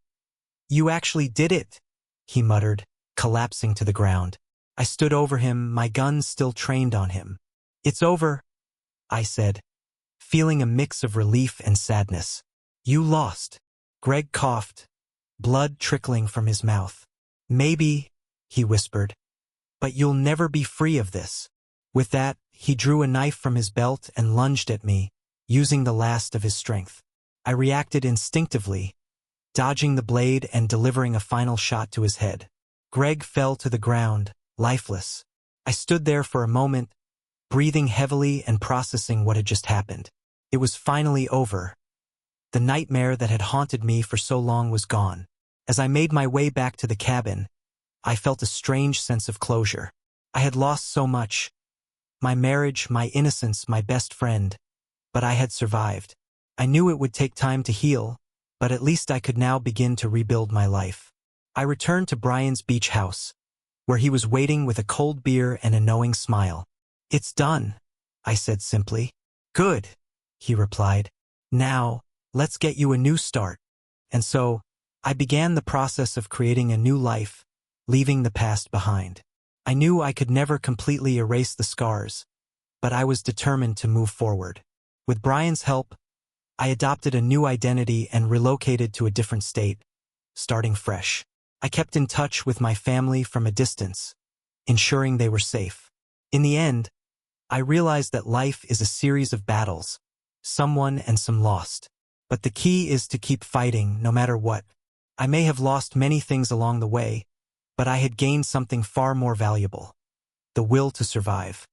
actually did it," he muttered, collapsing to the ground. I stood over him, my gun still trained on him. "It's over," I said, feeling a mix of relief and sadness. "You lost." Greg coughed, blood trickling from his mouth. "Maybe," he whispered, "but you'll never be free of this." With that, he drew a knife from his belt and lunged at me, using the last of his strength. I reacted instinctively, dodging the blade and delivering a final shot to his head. Greg fell to the ground, lifeless. I stood there for a moment, breathing heavily and processing what had just happened. It was finally over. The nightmare that had haunted me for so long was gone. As I made my way back to the cabin, I felt a strange sense of closure. I had lost so much. My marriage, my innocence, my best friend. But I had survived. I knew it would take time to heal, but at least I could now begin to rebuild my life. I returned to Brian's beach house, where he was waiting with a cold beer and a knowing smile. "It's done," I said simply. "Good," he replied. "Now, let's get you a new start." And so, I began the process of creating a new life, leaving the past behind. I knew I could never completely erase the scars, but I was determined to move forward. With Brian's help, I adopted a new identity and relocated to a different state, starting fresh. I kept in touch with my family from a distance, ensuring they were safe. In the end, I realized that life is a series of battles, some won and some lost. But the key is to keep fighting no matter what. I may have lost many things along the way, but I had gained something far more valuable: the will to survive.